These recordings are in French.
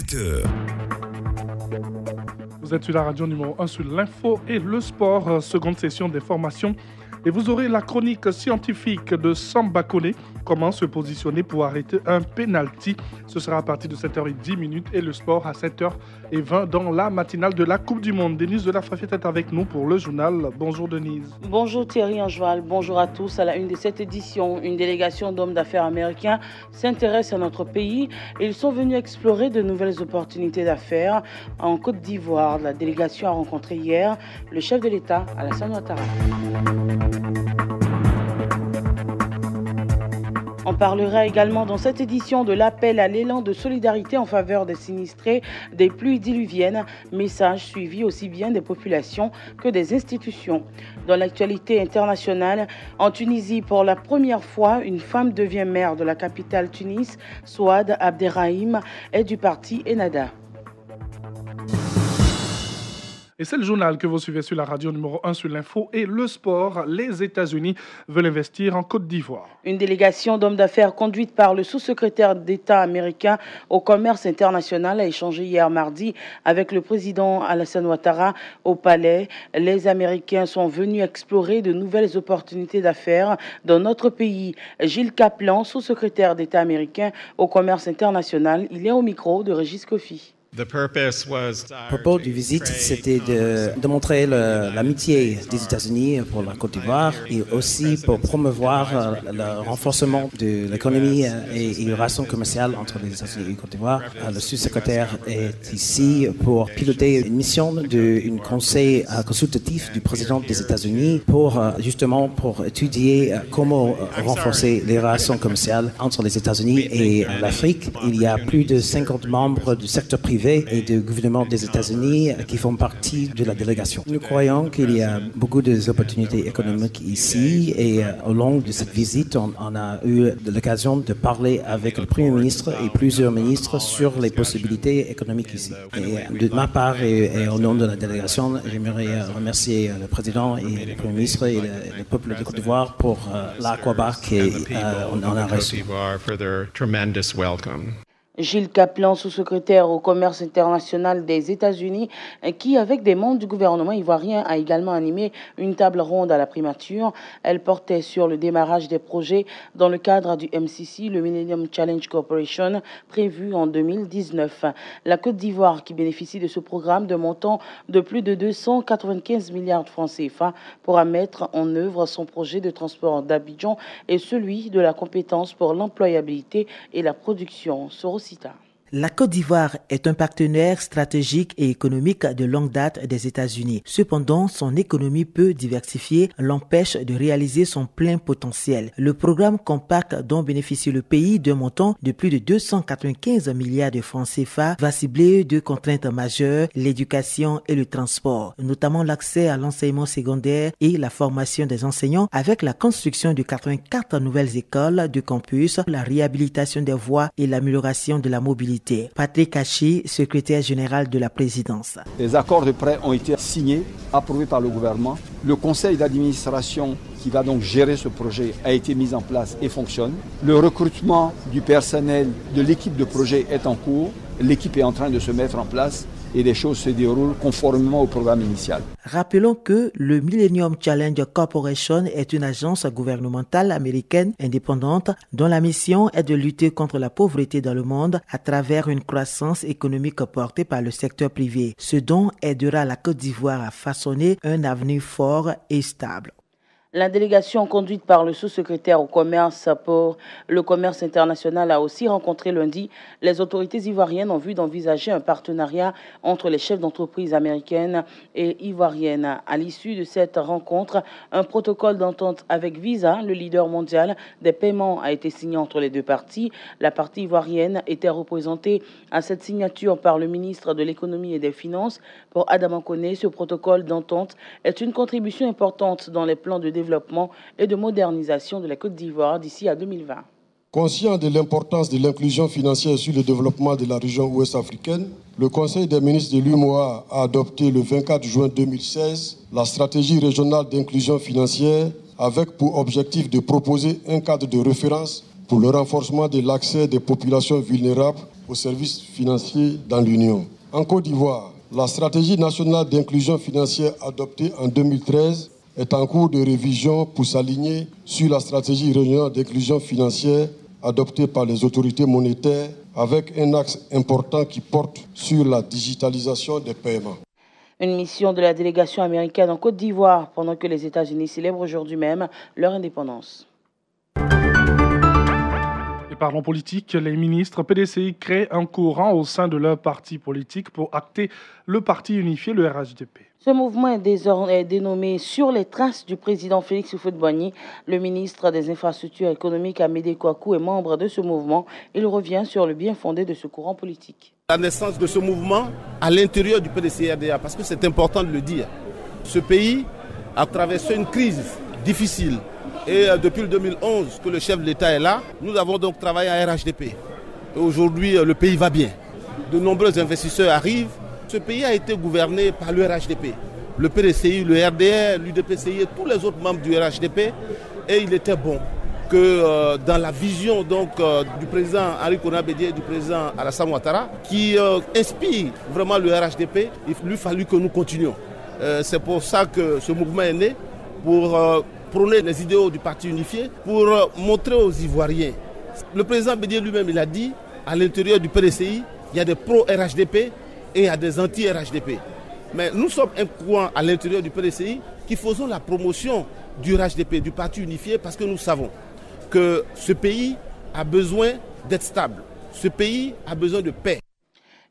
17h. Vous êtes sur la radio numéro 1 sur l'info et le sport, seconde session des formations. Et vous aurez la chronique scientifique de Samba Kone, comment se positionner pour arrêter un penalty. Ce sera à partir de 7h10 et le sport à 7h20 dans la matinale de la Coupe du Monde. Denise de la Frafette est avec nous pour le journal. Bonjour Denise. Bonjour Thierry Angeval, bonjour à tous. À la une de cette édition, une délégation d'hommes d'affaires américains s'intéresse à notre pays. Ils sont venus explorer de nouvelles opportunités d'affaires en Côte d'Ivoire. La délégation a rencontré hier le chef de l'État, Alassane Ouattara. On parlera également dans cette édition de l'appel à l'élan de solidarité en faveur des sinistrés des pluies diluviennes, message suivi aussi bien des populations que des institutions. Dans l'actualité internationale, en Tunisie, pour la première fois, une femme devient maire de la capitale Tunis. Souad Abderrahim est du parti Ennahda. Et c'est le journal que vous suivez sur la radio numéro 1 sur l'info et le sport. Les États-Unis veulent investir en Côte d'Ivoire. Une délégation d'hommes d'affaires conduite par le sous-secrétaire d'État américain au commerce international a échangé hier mardi avec le président Alassane Ouattara au Palais. Les Américains sont venus explorer de nouvelles opportunités d'affaires dans notre pays. Gilles Kaplan, sous-secrétaire d'État américain au commerce international, il est au micro de Régis Kofi. Le propos du visite, c'était de montrer l'amitié des États-Unis pour la Côte d'Ivoire et aussi pour promouvoir le renforcement de l'économie et les relations commerciales entre les États-Unis et la Côte d'Ivoire. Le sous-secrétaire est ici pour piloter une mission d'un conseil consultatif du président des États-Unis pour étudier comment renforcer les relations commerciales entre les États-Unis et l'Afrique. Il y a plus de 50 membres du secteur privé et du gouvernement des États-Unis qui font partie de la délégation. Nous croyons qu'il y a beaucoup d'opportunités économiques ici et au long de cette visite, on a eu l'occasion de parler avec le Premier ministre et plusieurs ministres sur les possibilités économiques ici. Et de ma part et au nom de la délégation, j'aimerais remercier le président et le Premier ministre et le peuple de Côte d'Ivoire pour l'aquabar qu'on a reçu. Gilles Kaplan, sous-secrétaire au commerce international des États-Unis, qui, avec des membres du gouvernement ivoirien, a également animé une table ronde à la primature. Elle portait sur le démarrage des projets dans le cadre du MCC, le Millennium Challenge Corporation, prévu en 2019. La Côte d'Ivoire, qui bénéficie de ce programme de montant de plus de 295 milliards de francs CFA, pourra mettre en œuvre son projet de transport d'Abidjan et celui de la compétence pour l'employabilité et la production. La Côte d'Ivoire est un partenaire stratégique et économique de longue date des États-Unis. Cependant, son économie peu diversifiée l'empêche de réaliser son plein potentiel. Le programme Compact dont bénéficie le pays d'un montant de plus de 295 milliards de francs CFA va cibler deux contraintes majeures, l'éducation et le transport, notamment l'accès à l'enseignement secondaire et la formation des enseignants avec la construction de 84 nouvelles écoles de campus, la réhabilitation des voies et l'amélioration de la mobilité. Patrick Hachi, secrétaire général de la présidence. Les accords de prêt ont été signés, approuvés par le gouvernement. Le conseil d'administration qui va donc gérer ce projet a été mis en place et fonctionne. Le recrutement du personnel de l'équipe de projet est en cours. L'équipe est en train de se mettre en place et les choses se déroulent conformément au programme initial. Rappelons que le Millennium Challenge Corporation est une agence gouvernementale américaine indépendante dont la mission est de lutter contre la pauvreté dans le monde à travers une croissance économique portée par le secteur privé, ce dont aidera la Côte d'Ivoire à façonner un avenir fort et stable. La délégation conduite par le sous-secrétaire au commerce pour le commerce international a aussi rencontré lundi les autorités ivoiriennes en vue d'envisager un partenariat entre les chefs d'entreprise américaines et ivoiriennes. À l'issue de cette rencontre, un protocole d'entente avec Visa, le leader mondial des paiements, a été signé entre les deux parties. La partie ivoirienne était représentée à cette signature par le ministre de l'économie et des finances. Pour Adama Kone, ce protocole d'entente est une contribution importante dans les plans de développement et de modernisation de la Côte d'Ivoire d'ici à 2020. Conscient de l'importance de l'inclusion financière sur le développement de la région ouest africaine, le Conseil des ministres de l'UMOA a adopté le 24 juin 2016 la stratégie régionale d'inclusion financière avec pour objectif de proposer un cadre de référence pour le renforcement de l'accès des populations vulnérables aux services financiers dans l'Union. En Côte d'Ivoire, la stratégie nationale d'inclusion financière adoptée en 2013 est en cours de révision pour s'aligner sur la stratégie régionale d'inclusion financière adoptée par les autorités monétaires avec un axe important qui porte sur la digitalisation des paiements. Une mission de la délégation américaine en Côte d'Ivoire pendant que les États-Unis célèbrent aujourd'hui même leur indépendance. Et parlons politique, les ministres PDCI créent un courant au sein de leur parti politique pour acter le parti unifié, le RHDP. Ce mouvement est désormais dénommé Sur les traces du président Félix Houphouët-Boigny. Le ministre des Infrastructures économiques Amédée Kouakou est membre de ce mouvement. Il revient sur le bien fondé de ce courant politique. La naissance de ce mouvement à l'intérieur du PDCI-RDA, parce que c'est important de le dire. Ce pays a traversé une crise difficile. Et depuis le 2011 que le chef de l'État est là, nous avons donc travaillé à RHDP. Et aujourd'hui, le pays va bien. De nombreux investisseurs arrivent. Ce pays a été gouverné par le RHDP, le PDCI, le RDR, l'UDPCI et tous les autres membres du RHDP. Et il était bon que dans la vision donc, du président Henri Konan Bédié et du président Alassane Ouattara, qui inspire vraiment le RHDP, il lui fallut que nous continuions. C'est pour ça que ce mouvement est né, pour prôner les idéaux du parti unifié, pour montrer aux Ivoiriens. Le président Bédié lui-même, il a dit, à l'intérieur du PDCI, il y a des pro-RHDP et il y a des anti-RHDP. Mais nous sommes un courant à l'intérieur du PDCI qui faisons la promotion du RHDP, du parti unifié, parce que nous savons que ce pays a besoin d'être stable. Ce pays a besoin de paix.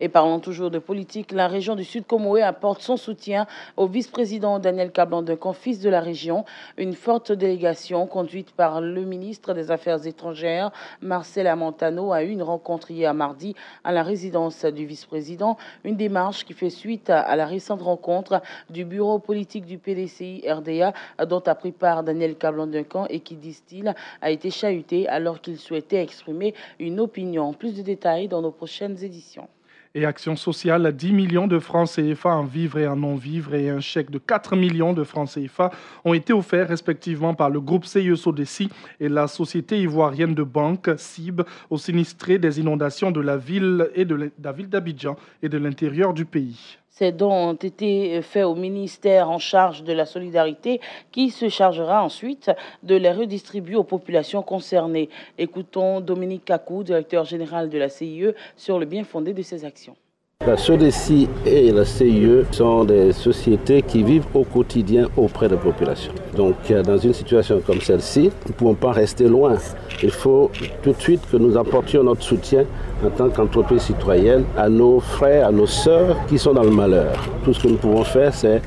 Et parlons toujours de politique, la région du Sud Comoé apporte son soutien au vice-président Daniel Kablan-Duncan, fils de la région. Une forte délégation conduite par le ministre des Affaires étrangères, Marcel Amantano, a eu une rencontre hier mardi à la résidence du vice-président. Une démarche qui fait suite à la récente rencontre du bureau politique du PDCI-RDA dont a pris part Daniel Kablan-Duncan et qui, disent-ils, a été chahuté alors qu'il souhaitait exprimer une opinion. Plus de détails dans nos prochaines éditions. Et Action sociale, 10 millions de francs CFA en vivre et en non-vivre et un chèque de 4 millions de francs CFA ont été offerts respectivement par le groupe CIE-SODECI et la Société ivoirienne de banque CIB aux sinistrés des inondations de la ville d'Abidjan et de l'intérieur du pays. Ces dons ont été faits au ministère en charge de la solidarité qui se chargera ensuite de les redistribuer aux populations concernées. Écoutons Dominique Kakou, directeur général de la CIE, sur le bien fondé de ces actions. La SODECI et la CIE sont des sociétés qui vivent au quotidien auprès des populations. Donc dans une situation comme celle-ci, nous ne pouvons pas rester loin. Il faut tout de suite que nous apportions notre soutien en tant qu'entreprise citoyenne à nos frères, à nos sœurs qui sont dans le malheur. Tout ce que nous pouvons faire, c'est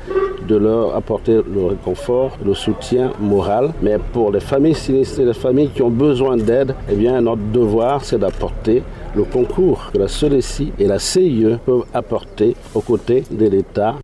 de leur apporter le réconfort, le soutien moral. Mais pour les familles sinistrées, les familles qui ont besoin d'aide, eh bien notre devoir, c'est d'apporter le concours que la SODECI et la CIE peuvent apporter aux côtés de l'État.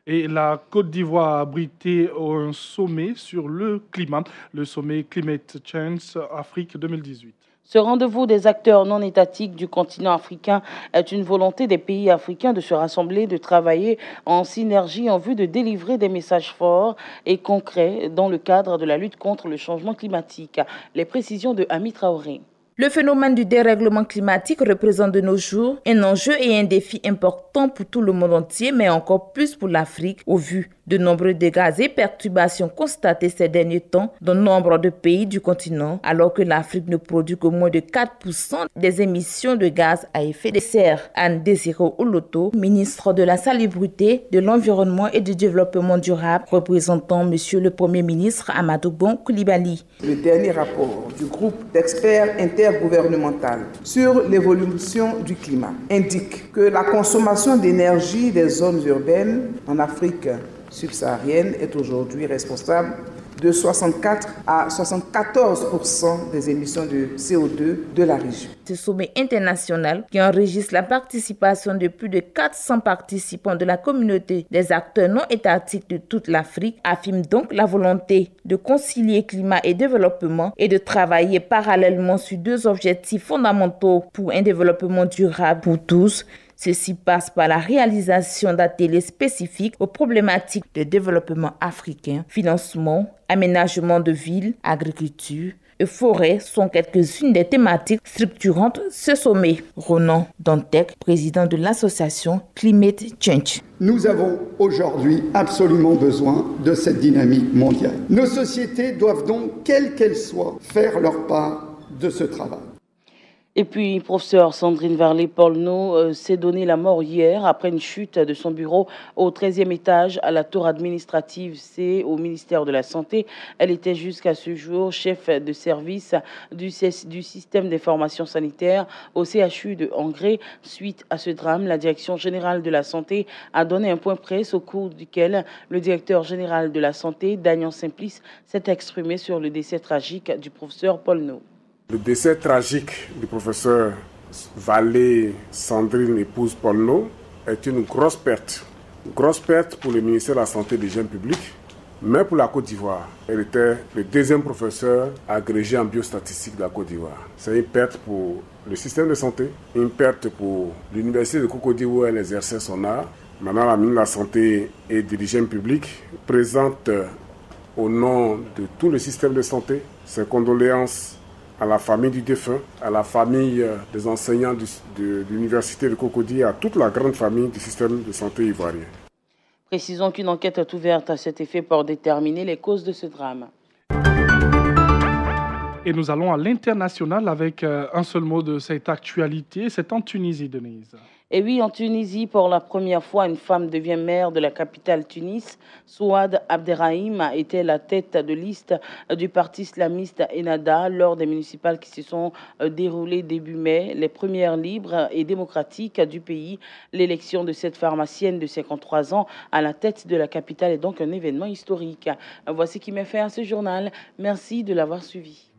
Et la Côte d'Ivoire a abrité un sommet sur le climat, le sommet Climate Change Afrique 2018. Ce rendez-vous des acteurs non étatiques du continent africain est une volonté des pays africains de se rassembler, de travailler en synergie en vue de délivrer des messages forts et concrets dans le cadre de la lutte contre le changement climatique. Les précisions de Ami Traoré. Le phénomène du dérèglement climatique représente de nos jours un enjeu et un défi important pour tout le monde entier, mais encore plus pour l'Afrique, au vu de nombreux dégâts et perturbations constatés ces derniers temps dans nombre de pays du continent, alors que l'Afrique ne produit que moins de 4% des émissions de gaz à effet de serre. Anne Désiré Oloto, ministre de la Salubrité, de l'Environnement et du Développement durable, représentant Monsieur le Premier ministre Amadou Bon Coulibaly. Le dernier rapport du groupe d'experts intergouvernemental sur l'évolution du climat indique que la consommation d'énergie des zones urbaines en Afrique subsaharienne est aujourd'hui responsable de 64 à 74% des émissions de CO2 de la région. Ce sommet international qui enregistre la participation de plus de 400 participants de la communauté des acteurs non étatiques de toute l'Afrique affirme donc la volonté de concilier climat et développement et de travailler parallèlement sur deux objectifs fondamentaux pour un développement durable pour tous. Ceci passe par la réalisation d'ateliers spécifiques aux problématiques de développement africain, financement, aménagement de villes, agriculture, et forêts sont quelques-unes des thématiques structurantes ce sommet. Ronan Dantec, président de l'association Climate Change. Nous avons aujourd'hui absolument besoin de cette dynamique mondiale. Nos sociétés doivent donc, quelles qu'elles soient, faire leur part de ce travail. Et puis, professeur Sandrine Varlet-Polno s'est donné la mort hier après une chute de son bureau au 13e étage à la tour administrative C au ministère de la Santé. Elle était jusqu'à ce jour chef de service du système d'information sanitaire au CHU de Angré. Suite à ce drame, la direction générale de la santé a donné un point presse au cours duquel le directeur général de la santé, Daniel Simplice, s'est exprimé sur le décès tragique du professeur Polno. Le décès tragique du professeur Varlet Sandrine épouse Polno est une grosse perte. Une grosse perte pour le ministère de la Santé et des Jeunes publics, mais pour la Côte d'Ivoire. Elle était le deuxième professeur agrégé en biostatistique de la Côte d'Ivoire. C'est une perte pour le système de santé, une perte pour l'université de Cocody où elle exerçait son art. Maintenant, la ministre de la Santé et des Jeunes publics présente au nom de tout le système de santé ses condoléances à la famille du défunt, à la famille des enseignants de l'université de Cocody et à toute la grande famille du système de santé ivoirien. Précisons qu'une enquête est ouverte à cet effet pour déterminer les causes de ce drame. Et nous allons à l'international avec un seul mot de cette actualité, c'est en Tunisie, Denise. Et oui, en Tunisie, pour la première fois, une femme devient maire de la capitale Tunis. Souad Abderrahim était la tête de liste du parti islamiste Ennahda lors des municipales qui se sont déroulées début mai, les premières libres et démocratiques du pays. L'élection de cette pharmacienne de 53 ans à la tête de la capitale est donc un événement historique. Voici qui met fin à ce journal. Merci de l'avoir suivi.